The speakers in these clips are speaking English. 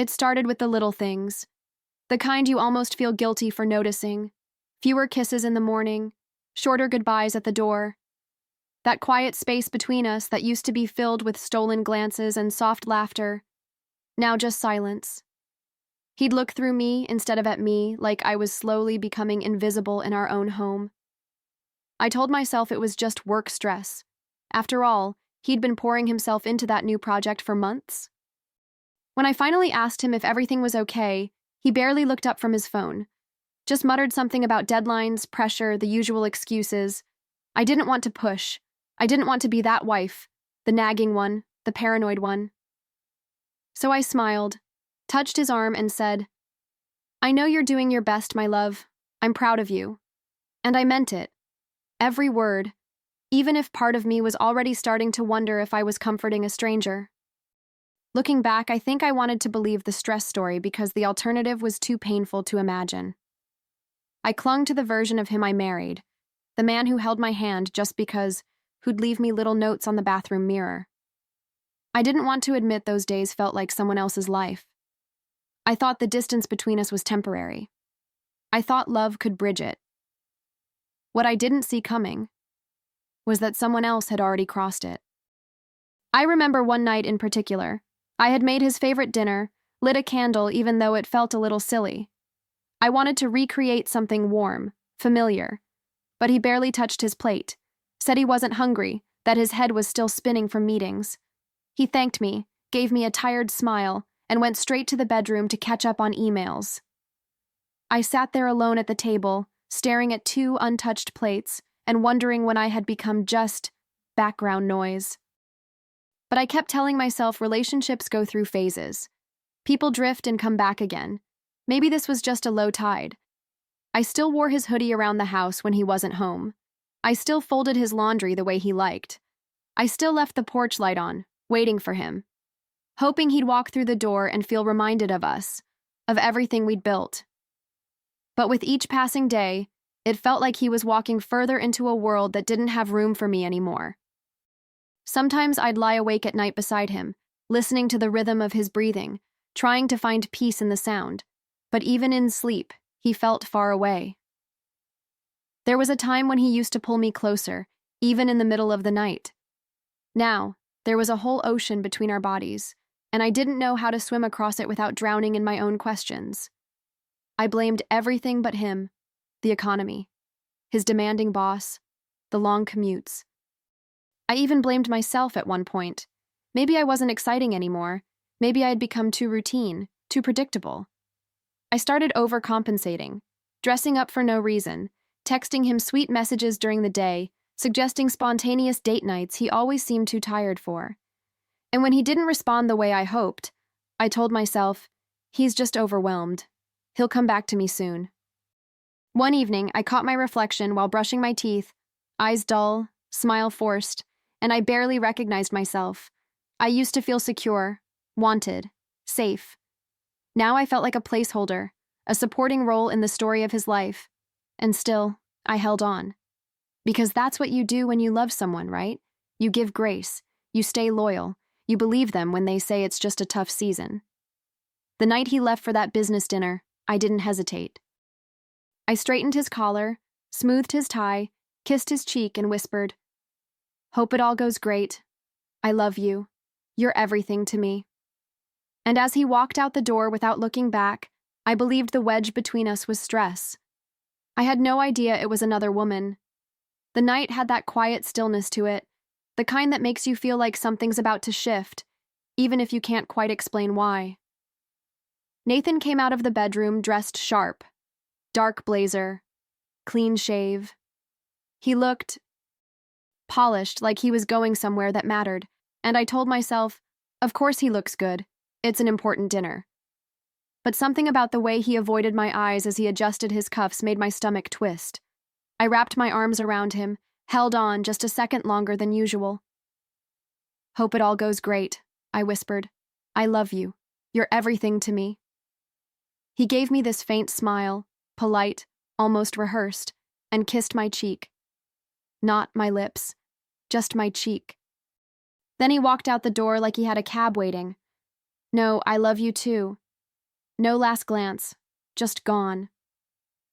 It started with the little things, the kind you almost feel guilty for noticing. Fewer kisses in the morning, shorter goodbyes at the door. That quiet space between us that used to be filled with stolen glances and soft laughter, now just silence. He'd look through me instead of at me, like I was slowly becoming invisible in our own home. I told myself it was just work stress. After all, he'd been pouring himself into that new project for months. When I finally asked him if everything was okay, he barely looked up from his phone. Just muttered something about deadlines, pressure, the usual excuses. I didn't want to push. I didn't want to be that wife, the nagging one, the paranoid one. So I smiled, touched his arm and said, "I know you're doing your best, my love. I'm proud of you." And I meant it. Every word, even if part of me was already starting to wonder if I was comforting a stranger. Looking back, I think I wanted to believe the stress story because the alternative was too painful to imagine. I clung to the version of him I married, the man who held my hand just because, who'd leave me little notes on the bathroom mirror. I didn't want to admit those days felt like someone else's life. I thought the distance between us was temporary. I thought love could bridge it. What I didn't see coming was that someone else had already crossed it. I remember one night in particular. I had made his favorite dinner, lit a candle even though it felt a little silly. I wanted to recreate something warm, familiar, but he barely touched his plate, said he wasn't hungry, that his head was still spinning from meetings. He thanked me, gave me a tired smile, and went straight to the bedroom to catch up on emails. I sat there alone at the table, staring at 2 untouched plates and wondering when I had become just background noise. But I kept telling myself relationships go through phases. People drift and come back again. Maybe this was just a low tide. I still wore his hoodie around the house when he wasn't home. I still folded his laundry the way he liked. I still left the porch light on, waiting for him, hoping he'd walk through the door and feel reminded of us, of everything we'd built. But with each passing day, it felt like he was walking further into a world that didn't have room for me anymore. Sometimes I'd lie awake at night beside him, listening to the rhythm of his breathing, trying to find peace in the sound. But even in sleep, he felt far away. There was a time when he used to pull me closer, even in the middle of the night. Now, there was a whole ocean between our bodies, and I didn't know how to swim across it without drowning in my own questions. I blamed everything but him, the economy, his demanding boss, the long commutes. I even blamed myself at one point. Maybe I wasn't exciting anymore. Maybe I had become too routine, too predictable. I started overcompensating, dressing up for no reason, texting him sweet messages during the day, suggesting spontaneous date nights he always seemed too tired for. And when he didn't respond the way I hoped, I told myself, he's just overwhelmed. He'll come back to me soon. One evening, I caught my reflection while brushing my teeth, eyes dull, smile forced, and I barely recognized myself. I used to feel secure, wanted, safe. Now I felt like a placeholder, a supporting role in the story of his life. And still, I held on. Because that's what you do when you love someone, right? You give grace, you stay loyal, you believe them when they say it's just a tough season. The night he left for that business dinner, I didn't hesitate. I straightened his collar, smoothed his tie, kissed his cheek, and whispered, "Hope it all goes great. I love you. You're everything to me." And as he walked out the door without looking back, I believed the wedge between us was stress. I had no idea it was another woman. The night had that quiet stillness to it, the kind that makes you feel like something's about to shift, even if you can't quite explain why. Nathan came out of the bedroom dressed sharp, dark blazer, clean shave. He looked polished, like he was going somewhere that mattered, and I told myself, of course he looks good. It's an important dinner. But something about the way he avoided my eyes as he adjusted his cuffs made my stomach twist. I wrapped my arms around him, held on just a second longer than usual. "Hope it all goes great," I whispered. "I love you. You're everything to me." He gave me this faint smile, polite, almost rehearsed, and kissed my cheek. Not my lips, just my cheek. Then he walked out the door like he had a cab waiting. "No, I love you too. No last glance, just gone.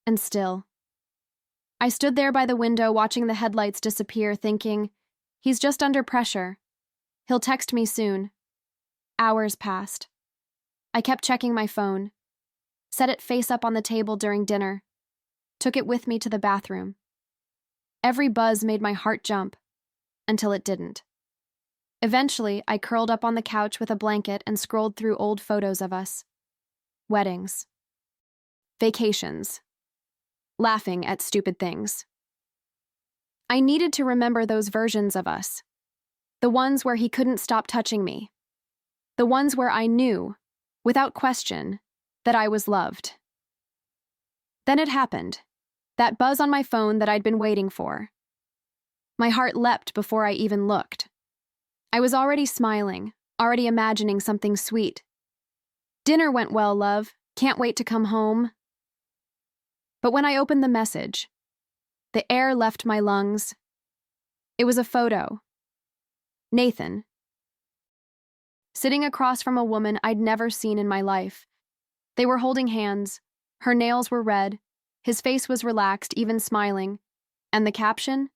And still. I stood there by the window watching the headlights disappear, thinking, he's just under pressure. He'll text me soon. Hours passed. I kept checking my phone. Set it face up on the table during dinner. Took it with me to the bathroom. Every buzz made my heart jump, until it didn't. Eventually, I curled up on the couch with a blanket and scrolled through old photos of us. Weddings. Vacations. Laughing at stupid things. I needed to remember those versions of us. The ones where he couldn't stop touching me. The ones where I knew, without question, that I was loved. Then it happened. That buzz on my phone that I'd been waiting for. My heart leapt before I even looked. I was already smiling, already imagining something sweet. Dinner went well, love. Can't wait to come home. But when I opened the message, the air left my lungs. It was a photo. Nathan. Sitting across from a woman I'd never seen in my life. They were holding hands. Her nails were red. His face was relaxed, even smiling. And the caption?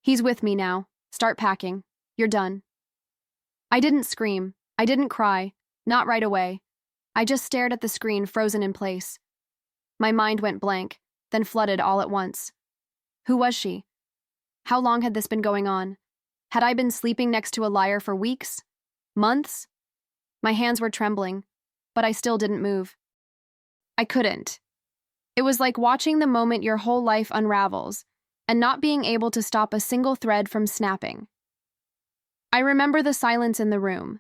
He's with me now. Start packing. You're done. I didn't scream. I didn't cry. Not right away. I just stared at the screen, frozen in place. My mind went blank, then flooded all at once. Who was she? How long had this been going on? Had I been sleeping next to a liar for weeks? Months? My hands were trembling, but I still didn't move. I couldn't. It was like watching the moment your whole life unravels and not being able to stop a single thread from snapping. I remember the silence in the room,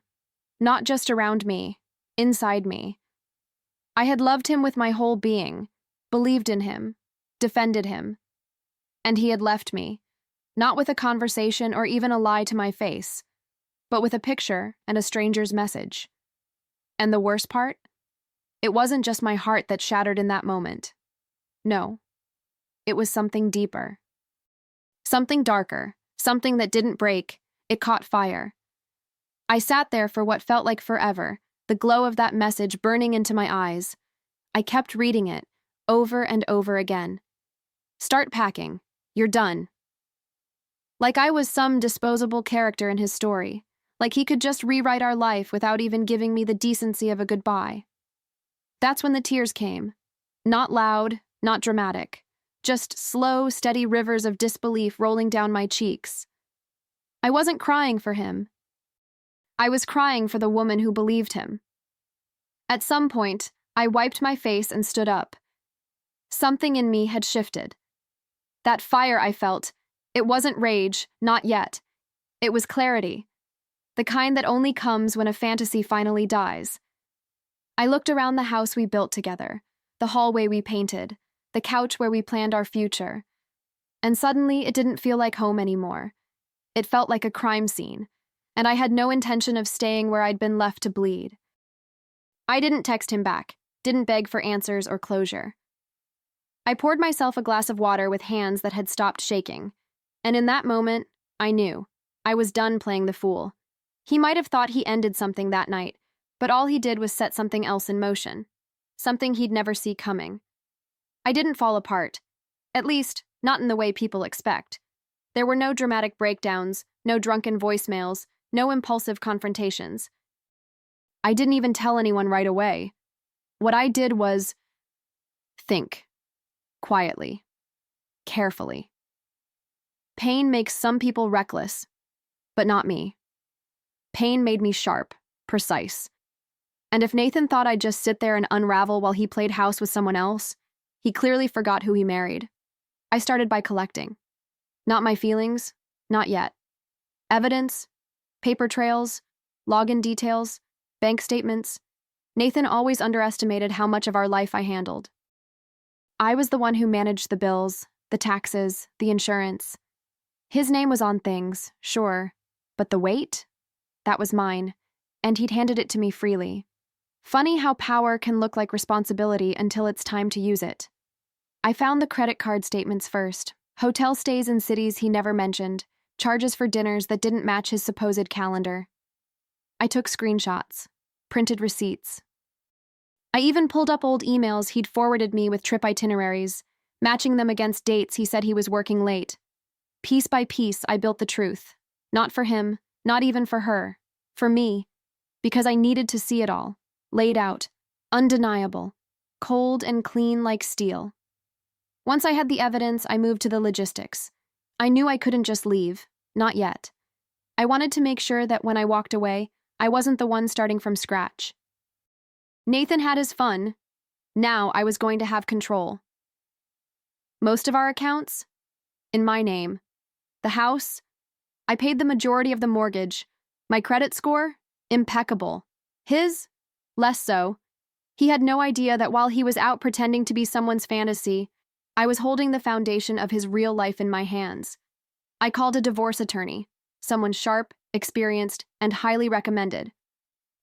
not just around me, inside me. I had loved him with my whole being, believed in him, defended him. And he had left me, not with a conversation or even a lie to my face, but with a picture and a stranger's message. And the worst part? It wasn't just my heart that shattered in that moment. No, it was something deeper. Something darker, something that didn't break, it caught fire. I sat there for what felt like forever, the glow of that message burning into my eyes. I kept reading it, over and over again. Start packing. You're done. Like I was some disposable character in his story, like he could just rewrite our life without even giving me the decency of a goodbye. That's when the tears came. Not loud, not dramatic. Just slow, steady rivers of disbelief rolling down my cheeks. I wasn't crying for him. I was crying for the woman who believed him. At some point, I wiped my face and stood up. Something in me had shifted. That fire I felt, it wasn't rage, not yet. It was clarity. The kind that only comes when a fantasy finally dies. I looked around the house we built together, the hallway we painted, the couch where we planned our future. And suddenly, it didn't feel like home anymore. It felt like a crime scene, and I had no intention of staying where I'd been left to bleed. I didn't text him back, didn't beg for answers or closure. I poured myself a glass of water with hands that had stopped shaking, and in that moment, I knew. I was done playing the fool. He might have thought he ended something that night, but all he did was set something else in motion, something he'd never see coming. I didn't fall apart, at least, not in the way people expect. There were no dramatic breakdowns, no drunken voicemails, no impulsive confrontations. I didn't even tell anyone right away. What I did was think, quietly, carefully. Pain makes some people reckless, but not me. Pain made me sharp, precise. And if Nathan thought I'd just sit there and unravel while he played house with someone else, he clearly forgot who he married. I started by collecting. Not my feelings, not yet. Evidence, paper trails, login details, bank statements. Nathan always underestimated how much of our life I handled. I was the one who managed the bills, the taxes, the insurance. His name was on things, sure, but the weight? That was mine, and he'd handed it to me freely. Funny how power can look like responsibility until it's time to use it. I found the credit card statements first, hotel stays in cities he never mentioned, charges for dinners that didn't match his supposed calendar. I took screenshots, printed receipts. I even pulled up old emails he'd forwarded me with trip itineraries, matching them against dates he said he was working late. Piece by piece, I built the truth. Not for him, not even for her. For me. Because I needed to see it all. Laid out. Undeniable. Cold and clean like steel. Once I had the evidence, I moved to the logistics. I knew I couldn't just leave. Not yet. I wanted to make sure that when I walked away, I wasn't the one starting from scratch. Nathan had his fun. Now I was going to have control. Most of our accounts? In my name. The house? I paid the majority of the mortgage. My credit score? Impeccable. His? Less so. He had no idea that while he was out pretending to be someone's fantasy, I was holding the foundation of his real life in my hands. I called a divorce attorney, someone sharp, experienced, and highly recommended.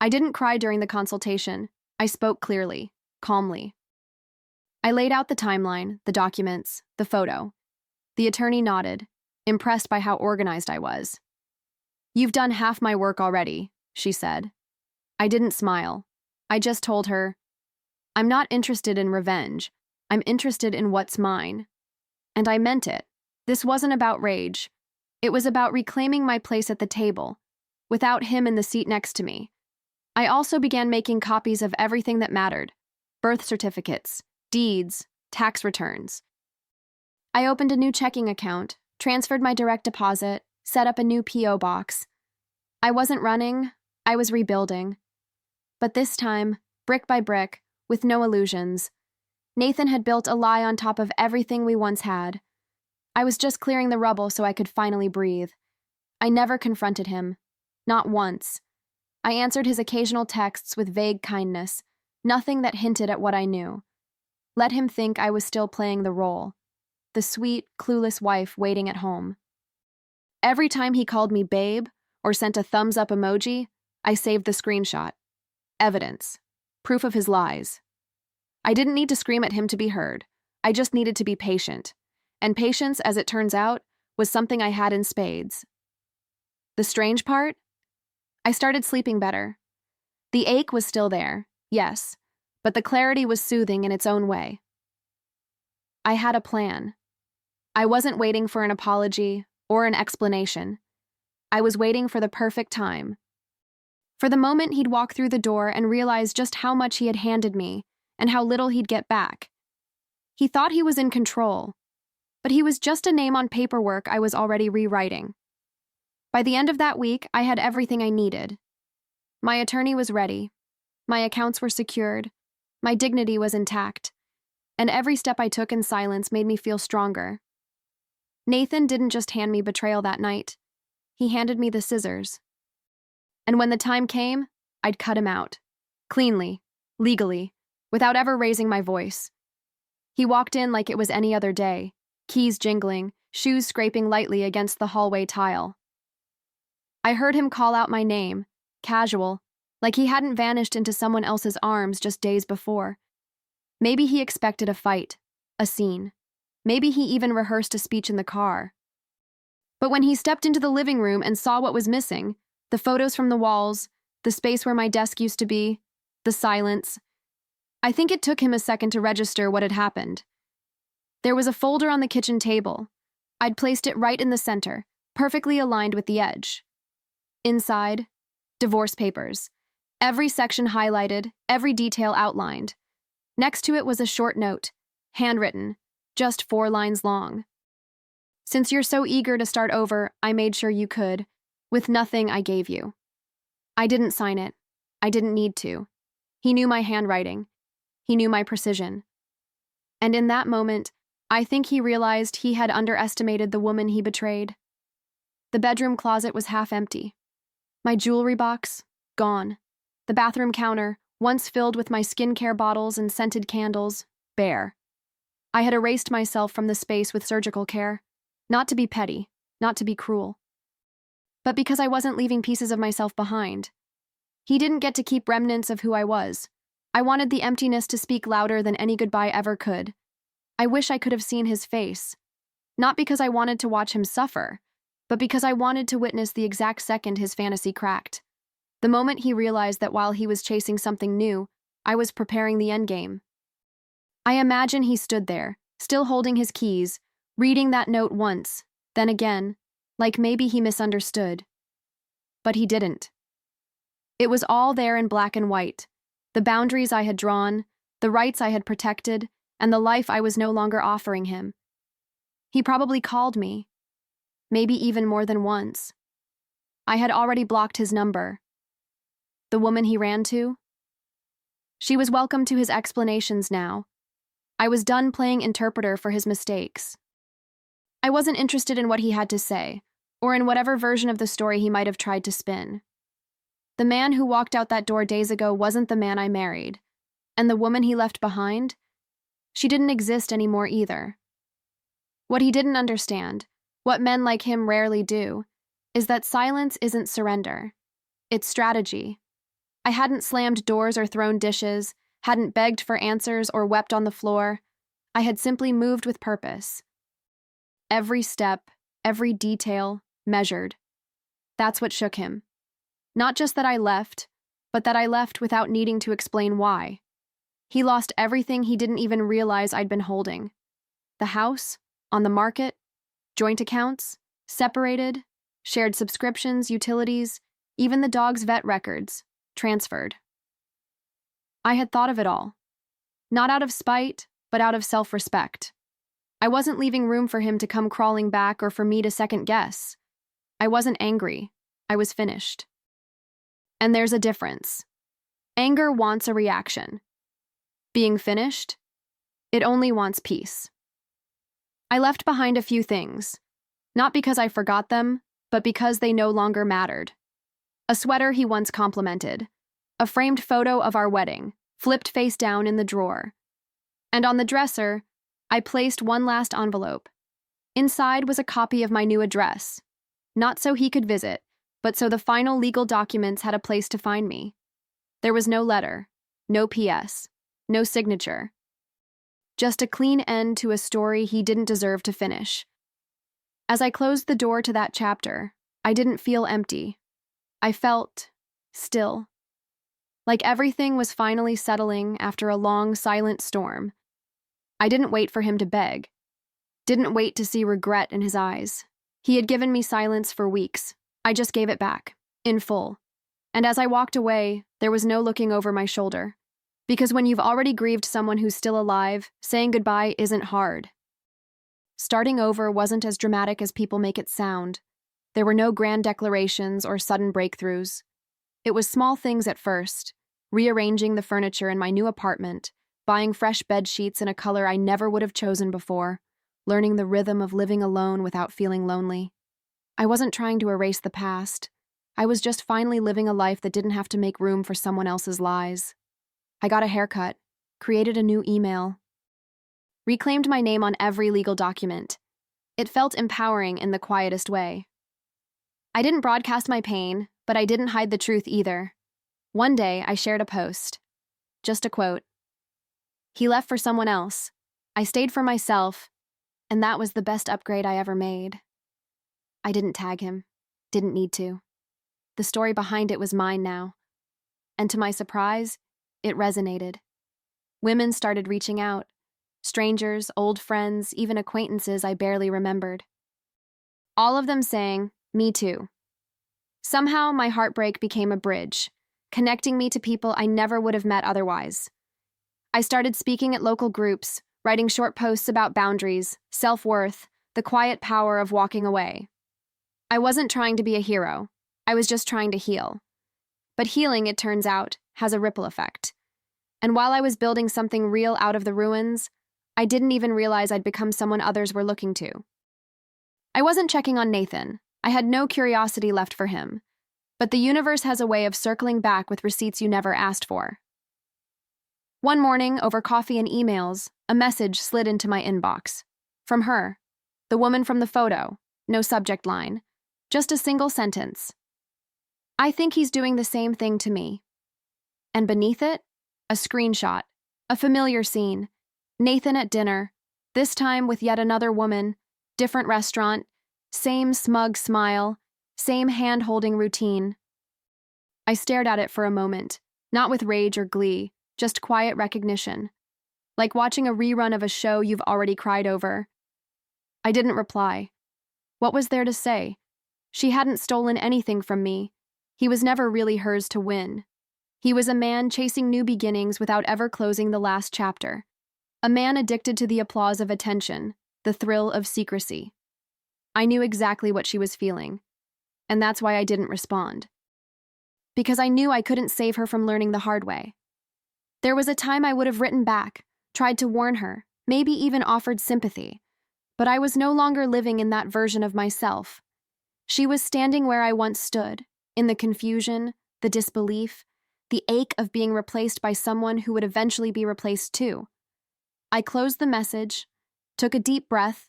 I didn't cry during the consultation. I spoke clearly, calmly. I laid out the timeline, the documents, the photo. The attorney nodded, impressed by how organized I was. "You've done half my work already," she said. I didn't smile. I just told her, "I'm not interested in revenge. I'm interested in what's mine." And I meant it. This wasn't about rage. It was about reclaiming my place at the table, without him in the seat next to me. I also began making copies of everything that mattered: birth certificates, deeds, tax returns. I opened a new checking account, transferred my direct deposit, set up a new P.O. box. I wasn't running, I was rebuilding. But this time, brick by brick, with no illusions. Nathan had built a lie on top of everything we once had. I was just clearing the rubble so I could finally breathe. I never confronted him. Not once. I answered his occasional texts with vague kindness, nothing that hinted at what I knew. Let him think I was still playing the role. The sweet, clueless wife waiting at home. Every time he called me babe or sent a thumbs-up emoji, I saved the screenshot. Evidence. Proof of his lies. I didn't need to scream at him to be heard. I just needed to be patient. And patience, as it turns out, was something I had in spades. The strange part? I started sleeping better. The ache was still there, yes, but the clarity was soothing in its own way. I had a plan. I wasn't waiting for an apology or an explanation. I was waiting for the perfect time. For the moment he'd walk through the door and realize just how much he had handed me and how little he'd get back. He thought he was in control, but he was just a name on paperwork I was already rewriting. By the end of that week, I had everything I needed. My attorney was ready. My accounts were secured. My dignity was intact. And every step I took in silence made me feel stronger. Nathan didn't just hand me betrayal that night. He handed me the scissors. And when the time came, I'd cut him out. Cleanly, legally, without ever raising my voice. He walked in like it was any other day, keys jingling, shoes scraping lightly against the hallway tile. I heard him call out my name, casual, like he hadn't vanished into someone else's arms just days before. Maybe he expected a fight, a scene. Maybe he even rehearsed a speech in the car. But when he stepped into the living room and saw what was missing, the photos from the walls, the space where my desk used to be, the silence, I think it took him a second to register what had happened. There was a folder on the kitchen table. I'd placed it right in the center, perfectly aligned with the edge. Inside, divorce papers. Every section highlighted, every detail outlined. Next to it was a short note, handwritten, just 4 lines long. "Since you're so eager to start over, I made sure you could, with nothing I gave you." I didn't sign it. I didn't need to. He knew my handwriting. He knew my precision. And in that moment, I think he realized he had underestimated the woman he betrayed. The bedroom closet was half empty. My jewelry box, gone. The bathroom counter, once filled with my skincare bottles and scented candles, bare. I had erased myself from the space with surgical care, not to be petty, not to be cruel, but because I wasn't leaving pieces of myself behind. He didn't get to keep remnants of who I was. I wanted the emptiness to speak louder than any goodbye ever could. I wish I could have seen his face. Not because I wanted to watch him suffer, but because I wanted to witness the exact second his fantasy cracked. The moment he realized that while he was chasing something new, I was preparing the endgame. I imagine he stood there, still holding his keys, reading that note once, then again, like maybe he misunderstood. But he didn't. It was all there in black and white, the boundaries I had drawn, the rights I had protected, and the life I was no longer offering him. He probably called me, maybe even more than once. I had already blocked his number. The woman he ran to? She was welcome to his explanations now. I was done playing interpreter for his mistakes. I wasn't interested in what he had to say, or in whatever version of the story he might have tried to spin. The man who walked out that door days ago wasn't the man I married, and the woman he left behind? She didn't exist anymore either. What he didn't understand, what men like him rarely do, is that silence isn't surrender. It's strategy. I hadn't slammed doors or thrown dishes, hadn't begged for answers or wept on the floor. I had simply moved with purpose. Every step, every detail, measured. That's what shook him. Not just that I left, but that I left without needing to explain why. He lost everything he didn't even realize I'd been holding. The house, on the market, joint accounts, separated, shared subscriptions, utilities, even the dog's vet records, transferred. I had thought of it all. Not out of spite, but out of self-respect. I wasn't leaving room for him to come crawling back or for me to second guess. I wasn't angry. I was finished. And there's a difference. Anger wants a reaction. Being finished, it only wants peace. I left behind a few things, not because I forgot them, but because they no longer mattered. A sweater he once complimented, a framed photo of our wedding, flipped face down in the drawer. And on the dresser, I placed one last envelope. Inside was a copy of my new address, not so he could visit, but so the final legal documents had a place to find me. There was no letter, no PS, no signature. Just a clean end to a story he didn't deserve to finish. As I closed the door to that chapter, I didn't feel empty. I felt still. Like everything was finally settling after a long, silent storm. I didn't wait for him to beg. Didn't wait to see regret in his eyes. He had given me silence for weeks. I just gave it back, in full. And as I walked away, there was no looking over my shoulder. Because when you've already grieved someone who's still alive, saying goodbye isn't hard. Starting over wasn't as dramatic as people make it sound. There were no grand declarations or sudden breakthroughs. It was small things at first, rearranging the furniture in my new apartment, buying fresh bed sheets in a color I never would have chosen before, learning the rhythm of living alone without feeling lonely. I wasn't trying to erase the past. I was just finally living a life that didn't have to make room for someone else's lies. I got a haircut, created a new email, reclaimed my name on every legal document. It felt empowering in the quietest way. I didn't broadcast my pain, but I didn't hide the truth either. One day, I shared a post. Just a quote. He left for someone else. I stayed for myself, and that was the best upgrade I ever made. I didn't tag him. Didn't need to. The story behind it was mine now. And to my surprise, it resonated. Women started reaching out. Strangers, old friends, even acquaintances I barely remembered. All of them saying, "Me too." Somehow, my heartbreak became a bridge, connecting me to people I never would have met otherwise. I started speaking at local groups, writing short posts about boundaries, self-worth, the quiet power of walking away. I wasn't trying to be a hero. I was just trying to heal. But healing, it turns out, has a ripple effect. And while I was building something real out of the ruins, I didn't even realize I'd become someone others were looking to. I wasn't checking on Nathan. I had no curiosity left for him. But the universe has a way of circling back with receipts you never asked for. One morning, over coffee and emails, a message slid into my inbox. From her, the woman from the photo, no subject line, just a single sentence. I think he's doing the same thing to me. And beneath it, a screenshot, a familiar scene. Nathan at dinner, this time with yet another woman, different restaurant, same smug smile, same hand-holding routine. I stared at it for a moment, not with rage or glee, just quiet recognition. Like watching a rerun of a show you've already cried over. I didn't reply. What was there to say? She hadn't stolen anything from me. He was never really hers to win. He was a man chasing new beginnings without ever closing the last chapter. A man addicted to the applause of attention, the thrill of secrecy. I knew exactly what she was feeling, and that's why I didn't respond. Because I knew I couldn't save her from learning the hard way. There was a time I would have written back, tried to warn her, maybe even offered sympathy, but I was no longer living in that version of myself. She was standing where I once stood, in the confusion, the disbelief, the ache of being replaced by someone who would eventually be replaced too. I closed the message, took a deep breath,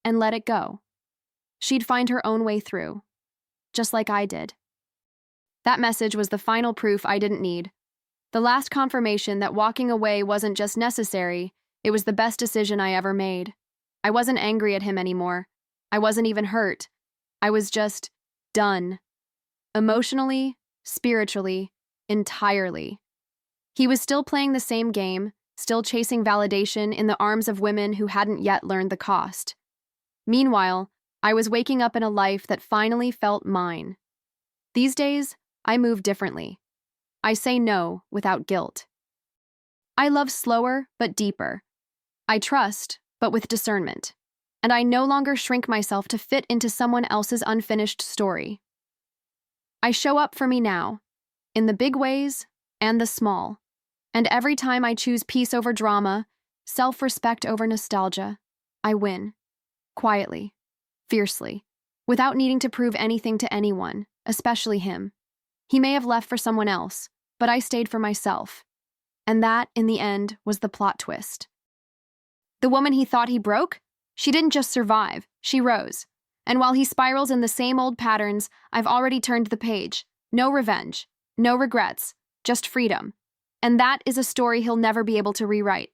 and let it go. She'd find her own way through, just like I did. That message was the final proof I didn't need. The last confirmation that walking away wasn't just necessary, it was the best decision I ever made. I wasn't angry at him anymore. I wasn't even hurt. I was just done. Emotionally, spiritually, entirely. He was still playing the same game, still chasing validation in the arms of women who hadn't yet learned the cost. Meanwhile, I was waking up in a life that finally felt mine. These days, I move differently. I say no without guilt. I love slower but deeper. I trust, but with discernment. And I no longer shrink myself to fit into someone else's unfinished story. I show up for me now, in the big ways and the small. And every time I choose peace over drama, self-respect over nostalgia, I win. Quietly, fiercely, without needing to prove anything to anyone, especially him. He may have left for someone else, but I stayed for myself. And that, in the end, was the plot twist. The woman he thought he broke? She didn't just survive, she rose. And while he spirals in the same old patterns, I've already turned the page. No revenge, no regrets, just freedom. And that is a story he'll never be able to rewrite.